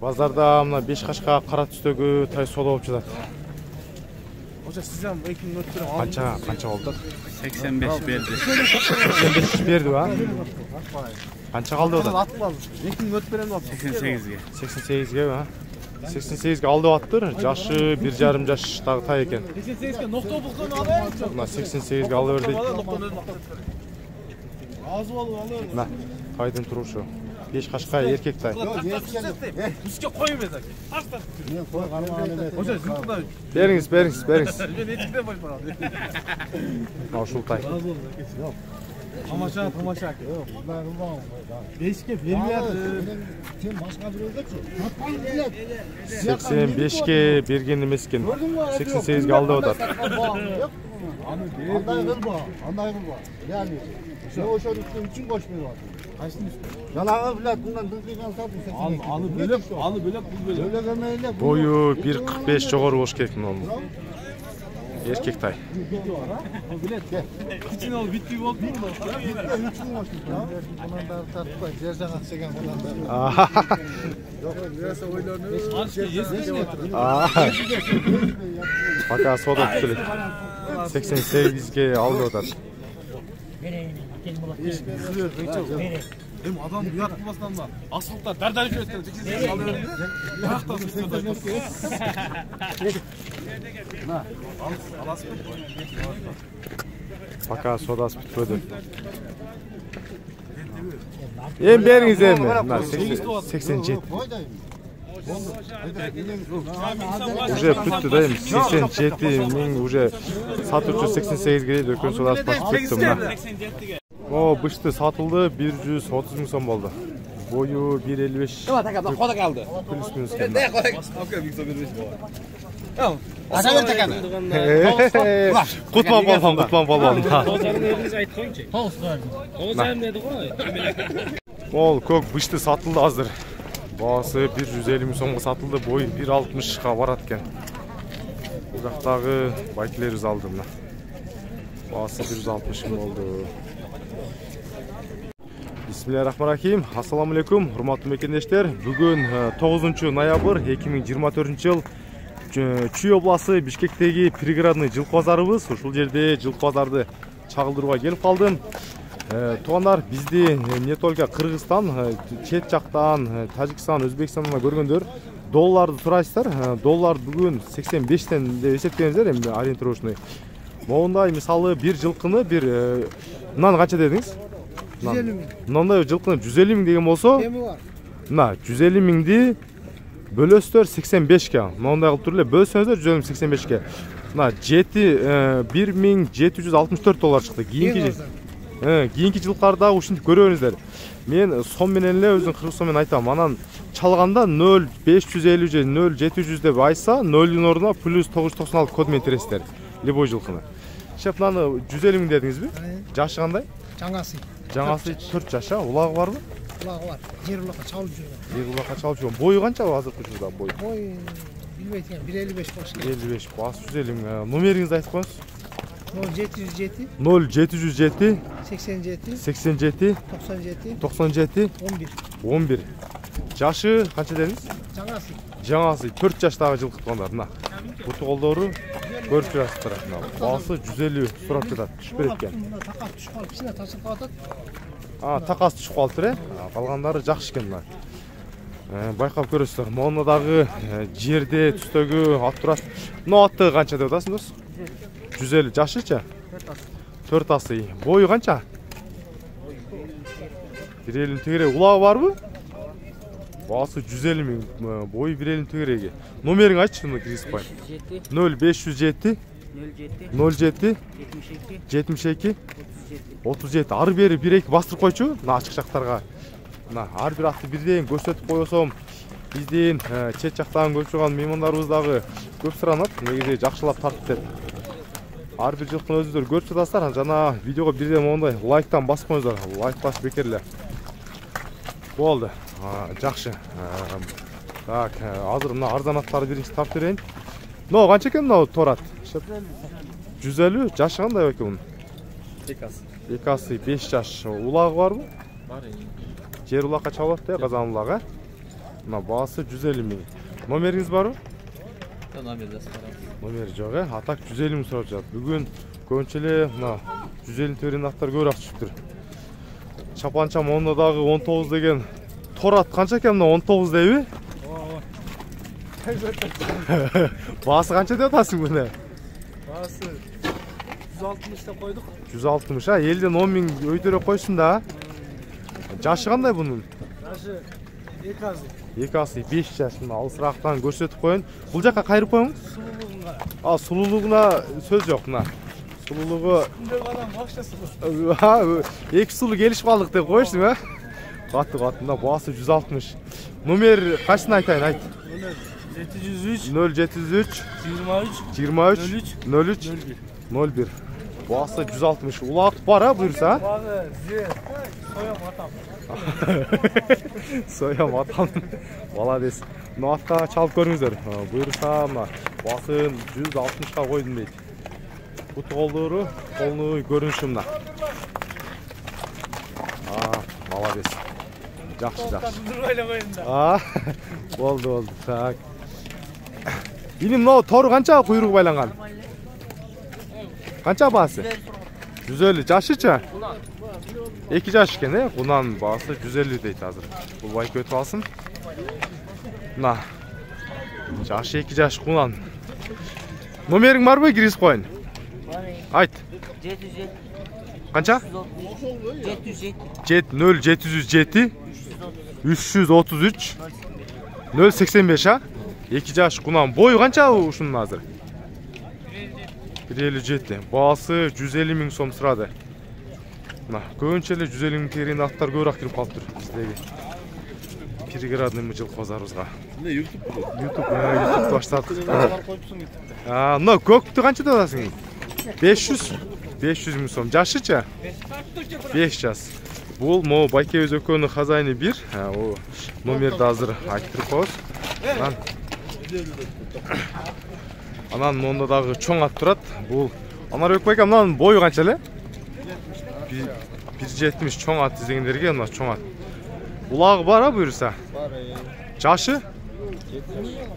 Базарда мына 5 кашка кара түстөгү тай соода болуп жатат. Hoca sizden bu ekinin ötürü Kança oldu? 85 berdi. 85 berdi ha? Kança kaldı o da? Ekinin ötürü 88'ge. 88'ge ha? 88'ge aldı attır. Jaşı 1,5 jaştagı tay eken. 88'ge nokta bulsun abi. Mına 88'ge aldı verdi. Ağzı ol. Mına taydın turuşu. 5 kашка erkek tay. Üstüne koyun mesela. Hoca siz burada. Beriniz. Ben etikten başım abi. Uşul tay. Tamaşa. Beşke vermeyadi. Sen başka bir öldürsün. 85'ge bergen emesken. 88'ge aldı o da. Anday kılma. Yani ne oşan üçün koşmuyor. Yalağı bilet bundan dıkıyken satın. Alı bölek bu bölek. Öyle demeyle. Boyu 1,45 jogorу болуш керек мына. Erkek tay. Kıçın ol bittiği oldu mu? Üçün koşmuş ya. Bundan da tartma. Cercan çeken bundan da. Yok biraz oylarını. Aşkı yesin. Baka soda tutulur. 88'ge aldı o da. Hem adam bu yakmasından da asfaltlar derdar bir ötüyor. 88 alıyor. Bırak da üstüne Baka sodası bitmedi. Em beriniz em. 87. Уже бүтті да эми 87 миң уже сатуучу 88 дейт өкөн содасы басып кетти мына. О, бышты сатылды 130 миң сом болду. Бою 1,55. Koda kaldı. Плюс минус келди. Aşağı takana. Кутман болгон. Hocamın elinizi ayt koyunca. Hocam dedi koy. Ол көк бышты сатылды азыр. Баасы 150 миң сомго сатылды, бою 1,60га барат экен. Бул жактагы байкелерибиз алды мына. Баасы 160 миң болду. Бисмиллахиррахманиррахим. Ассаламу алейкум, урматтуу мекендештер. Бүгүн 9-ноябрь 2024-жыл Чүй обласы Бишкектеги пригородный жылкы базарыбыз. Ушул жерде жылкы базарды чагылдырууга келип калдым. Тугандар, бизди не только Кыргызстан, чет жактан, Тажикстан, Өзбекстандан көргөндөр долларды сурайсыздар. Доллар бүгүн 85тен деп эсептеңиздер, эми ориентировочный. Моундай мисалы бир жылкыны бир мынаны канча дедиңиз? 150 миң. Мындай жылкыны 150 миң деген болсо, мына 150 миңди бөлөсүздөр 85ке. Моундай кылып туруп эле бөлсөңүздөр 150 миң 85ке. Мына 1764 доллар чыкты. Кийинки жылкарда ушинтип көрөңүздөр. Мен сом менен эле өзүм кыргыз сом менен айтам. Анан чалганда 0,550 же 0,700 деп айтса, 0'дун ордуна плюс 996 код менен тересиздер. Любой жылкыны. Шепланы 150 миң дедиңизби? Жашы кандай? Жаңасы 4 жаша, улагы барбы? Ulag var. Yer ulakka çalıp жүргөн. Yer ulakka çalıp жүргөн. Бою канча азыркы учурда бой? Boy bilbeyt ekan 1,55 болуш керек. 55, бас 150 миң. Номериңизди айтып коюңуз. 0707 0707 87 87 97 97 11. Жашы канча дедиңиз? Жаңасы 4 жаштагы жылкы тугандар. Мына буту колдору көрүп турасыздар. Басы 150 сурап жатат. Түшүп берет экен. Такас түшүп калып, кичине ташып калат. Такас түшүп калыптыр, калгандары жакшы экен мына. Байкап көрөсүздөр. Мону дагы жерде түстөгү ат турат. Мына атты канча деп атасың дос? 150 жашыча? 4 асы. Бою канча? 1,50 тегерек. Улагы барбы? Басы 150 миң. Бою 1,50 тегереги. Номериң айтчы, мына киргизип коюн. 0507 07 72 37. Ары бери 1-2 бастырып койчу. Мына ачык жактарга. Мына ар бир атты бирден көрсөтүп койсом, биздин чет жактан көрүп турган меймандарыбыз дагы көп суранат. Негизи жакшылап тартып деп. Ар бир жылкыны өзүңүздөр көрүп жатасыздар. Жана видеого бирден мондай лайктан басып коюңуздар. Лайк басып бекер эле. Болду. Жакшы. Так, азыр мына арзан аттарды биринчи тартып берейин. Но канча экен мына торат? 150. Жашы кандай экен мунун? Экасы 5 жаш. Улагы барбы? Бар. Жер улакка чабылат да, казан улагы. Mına baası 150 ming. Номеріңіз бар? Номер жоқ, атак 150 мing сурап жатат. Бүгүн көбүнчө мына 150 төрен аттар көбүрөөк чыгып. Чапанчам 10 дагы 19 деген торат канча экен мына 19 дейби? Baası kança diyor tasın bu ne? Baası 160'ta koyduk. 160 ha, elden 10 bin öydere koysun da. Jaşı qanday bunun? Jaşı 2 azı. 2 azı 5 yaşında alысырактан көрсөтүп коюн. Бул жака кайрып коюңуз. Сулулуğuna. Сулуулугуна сөз жок мына. Сулуулугу Күндө балам башта сулуу. Эки сулуу келишип калдык деп коюшсуң а? Катты мына баасы 160. Номер кайсын айтайын айт. 703 0703 23 03 01. Bası 160. Ulaq var ha buyursa. Bağı zir. Soyam atam. Soyam atam. Молодец. Mına atqa çalıp görüңүздөр. Buyursa mına baсын 160'a koydum deydi. Bu kolduğu görünüşü mına. Молодец. Жақсы. Oldu. Так. Benim no toru kança kuyruğu baylangan? Kança bası? 150. Jaşıça? 2 jaş eкен, he? Bundan bası 150 deydi hazır. Bu bayk ötüp alsın. Mına. Jaşı 2 jaş bundan. Номерің бар mı? Киргизип коюн. Айт. 707. Kança? 707. 0707 333 085 ha? 2 jaş kunan boyu kança uşunun hazır? 157. Baası 150 ming so'm surады. Mına көбүнчө эле 150 ming тегерен аттар көбүрөөк кирип калыптыр биздеги. Пригородный мыжыл базарыбызга. Ne YouTube bu? YouTube баштадык. Мына көктү канча деп атасың? 500 ming so'm. Жашыча? 5 жаш. Бул mo Байкебиз экөөнүн хозяйны 1. О номерди азыр айтып коебуз. Анан монда дагы чоң ат турат. Бул Анар Өкбайка мынанын бою канча эле? 170 чоң ат издегендерге мына чоң ат. Улагы бар а буюрса? Бар. Жашы?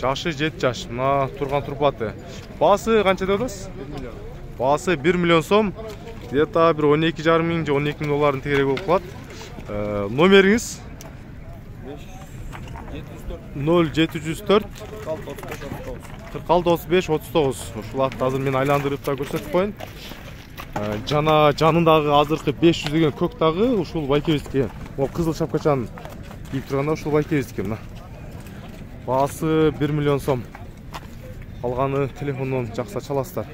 Жашы 7 жаш. Мына турган турпаты. Баасы канча деп атасыз? 1 миллион. Баасы 1 миллион сом. Где-то bir 12,5 миң же 12 миң долларын тегерек болуп калат. Номериңиз? 0704 46 35 39. Ушул атты азыр мен айландырып да көрсөтүп коюн. Жана жанындагы азыркы 500 деген көк дагы ушул Байкебиздики. Могу кызыл шапкачаны кийип турганда ушул Байкебиздики мына. Баасы 1 миллион сом. Калганы телефондон жакса чаласыздар.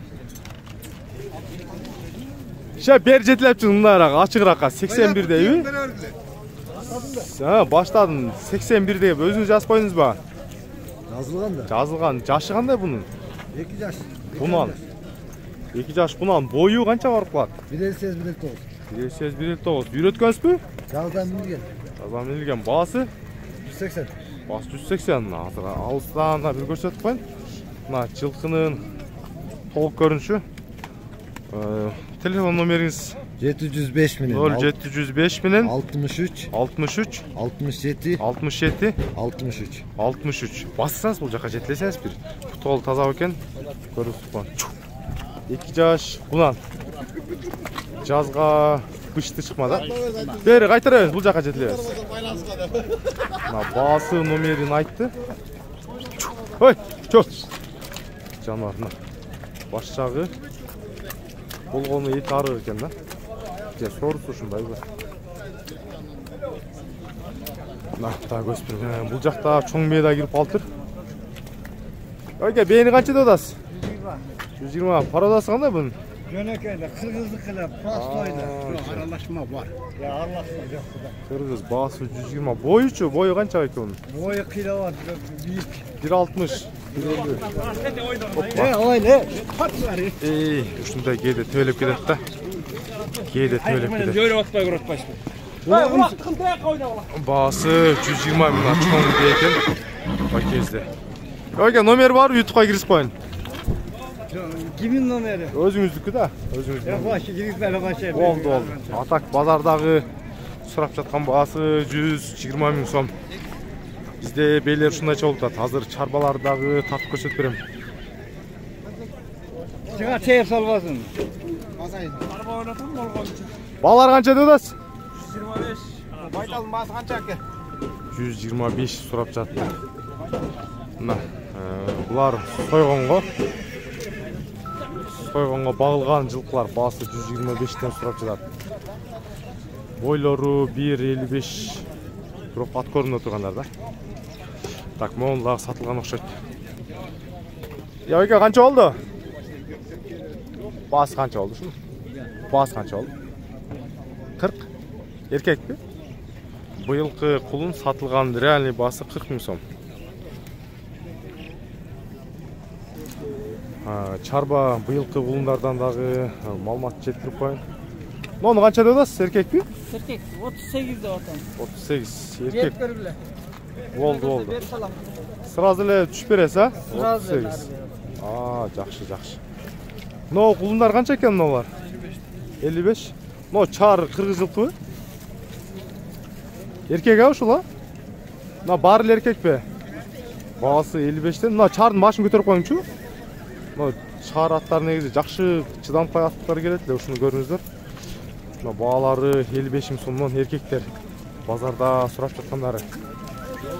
Бер жетилеп чыгын мынарак ачыгыракка 81 дейби? Баштадым 81 деп өзүңүз жазып коюңуз ба? Yazılgan da. Жазылган. Жашы кандай бунун? 2 yaş. Бунан. 2 жаш бунан бою канча барып калат? 1.8 1.9. 1.9. Үйрөткөнсүзбү? Yazdan milgen. Жазган милген. Баасы? 180. Баасы 180. Азыр алыстан да бир көрсөтүп коюн. Мына жылкынын толук көрүнүшү. Telefon номериңиз 705 minin. 0705 менен 63 63 67 67 63. 63. Бассаңыз бул жака жетилесеңиз бир. Путол таза экен. Көрүп коюн. 2 жаш кунан. Жазга бышты чыкмады. Бери кайтарабыз, бул жака жетилебиз. Мына баасы номерин айтты. Ой, чөп. Жанарына. Баш жагы болгону эки арык экен да. Же сорусу ушундай бу. Накта көспүр. Бул жакта чоң мээ да кирип калыптыр. Ойга бээни канча деп атасыз? 120. Пародасы кандай бунун? Jönökeyle, kırgızlıkla, pastoyla. Aralaşma var. Ya Allah'ım yok. Kırgız baası 120. Boyuçu, boyu kança eкен onun? Boyu kilo var, büyük. 1.60. 1.50. Öyle. Ушундай кээде төөлөп кетет да. Кээде төөлөп кетет. Öyle atmaya görüp başka. Baası 120 миң чоң экен. Байкебизде. Ойга номер бар, YouTube'га киргизип коюн. Kimin numara? Өзүңүздүкү да, өзүңүздүн. Ya başı, giriklerle başı. Болду. Атак базардагы сурап жаткан баасы 120 миң сом. Bizde beйлер ушундайча болуп атат. Азыр чарбаларды дагы тартып көрсөтүп берем. Çıkar çeyip salvasın. Araba oynatın mı olgan için? Балар канча деп атасыз? 125. Baytalın bası kança ki? 125 сурап жатты. Мына, булар сойгонго багылган жылкылар баасы 125тен сурап жатат. Бойлору 1.55. Бирок ат көрүнүп тургандар да. Так, могул дагы сатылган окшойт. Яйка канча болду? Баасы канча болду ушул? Баасы канча болду? 40. Эркекпи? Быйылкы кулун сатылган реальный баасы 40 000 сом. Чарба быйылкы кулундардан дагы маалымат жеткирип коеюн. Мону канча деп атасыз, эркекпи? Erkek 38 de vatan. 38 Cep эркек. görüble. Болду. Сразу эле түшүп бересиз, а? Сразу эле. 38. Жакшы. Но кулундар канча экен мыналар? 55. Но чар кыргыз жылкыбы? Эркек а ушул, а? Мына баары эле эркекпи? Баасы 55тен. Мына чардын башын көтөрүп коюңчу. Мына чар аттар негизи жакшы чыдамкай аттар келет эле, ушуну көрүңүздөр. Мына баалары 55 000 сомдон эркектер. Базарда сурап жаткандары.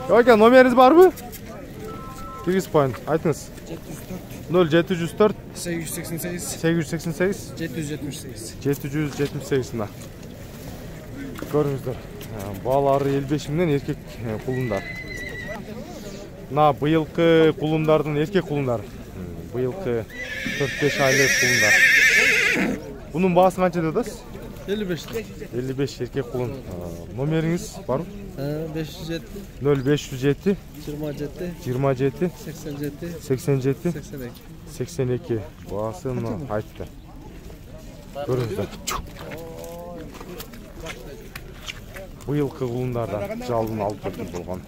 Экен, номериңиз барбы? Киргизип коюн, айтыңыз. 0704 888. 888 778. 778 мына. Көрүңүздөр. Баалары 55 000ден эркек кулундар. Мына быйылкы кулундардын эркек кулундар. Быйылкы 4-5 айлык кулундар. Бунун баасын канча деп атасыз? 55. 55 эркек кулун. Номериңиз барбы? 507. 0507 27. 27 87. 87 82. 82. Баасын айтты. Көрүңүздөр. Быйылкы кулундардан жалын алып келген болгон.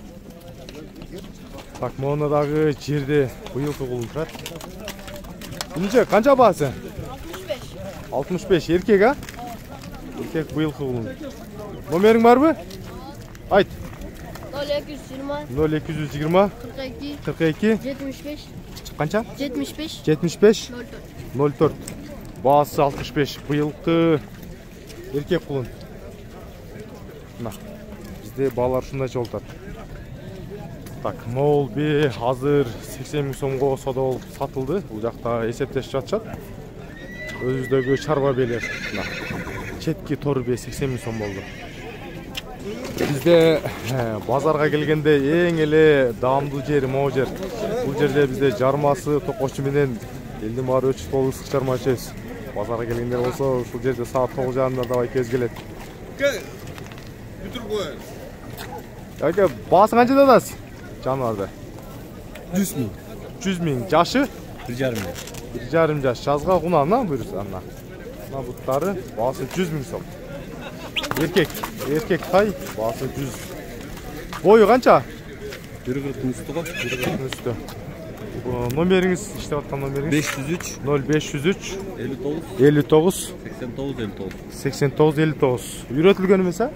Так, мону дагы жерде быйылкы кулун турат. Бунча канча баасы? 65 эркек, а? Эркек быйылкы кулун. Номериң барбы? Айт. 0220 0220 42 42 75 канча? 75 75 04. 04. Баасы 65. Быйылкы эркек кулун. Мына. Бизде баалар ушундайча болуп атат. Так, могул бе азыр 80 000 сомго соода болуп сатылды. Бул жакта эсептешип жатышат. Өзүбүздөгү чарба белер. Мына. Четки тор бе 80 000 сом болду. Бизде базарга келгенде эң эле даамдуу жери могу жер. Бул жерде бизде жармасы, токочу менен элдин баары өчүп болуп ысык чарма ичебиз. Базарга келгендер болсо, ушул жерде саат 9:30 давай кез келет. Яке, баасы канча деп атасыз? Жаныбарды. 100 000. 100 000. Жашы? 1,5. 1,5 жаш. Жазга кунана буюрса ана. Мына буттары баасы 100 000 сом. Эркек тай баасы 100. Бою канча? 1,40 üstü го. 1,40 üstü. Номериңиз, иштеп аткан номериңиз? 503 0503 59 59 89 59. 89 59. Үйрөтүлгөн эмес, а?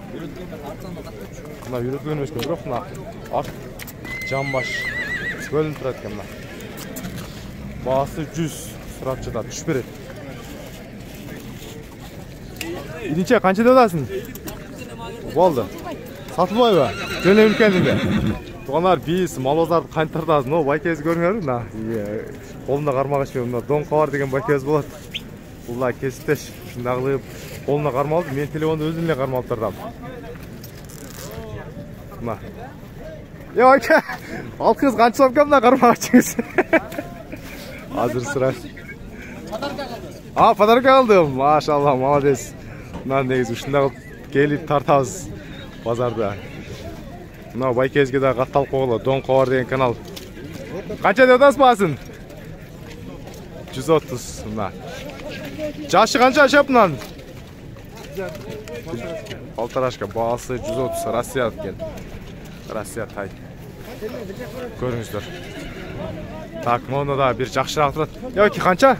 Мына үйрөтүлгөн эмес экен, бирок мына ак жамбаш бөлүнүп турат экен мына. Баасы 100 сурап жатат, түшүп берет. Идинче канча деп атасың? Болду. Сатылбайбы? Жөнөбүп келдиңби? Тугандар, биз мал базарды кантартабыз. Но байкебиз көрүңөр, мына колунда кармак ичпей, мына доңко бар деген байкебиз болот. Бул кесиптеш, ушундай кылып колуна кармалды, мен телефонду өзүм эле кармалып турдум. Мына. Байке, ал кыз канча сом экен мына кармак ичиңиз? Азыр сурайм. Подарка алдым. Машалла, молодец. Мына негизи ушундай кылып келип тартабыз базарда. Мына байкебизге да катталып койгула, доңко бар деген канал. Канча деп атасыз баасын? 130 мына. Жашы канча ашап мынан? Полторашка, баасы 130, Россия экен. Россия тай. Көрүңүздөр. Так, мону да бир жакшыраак турат. Яки канча?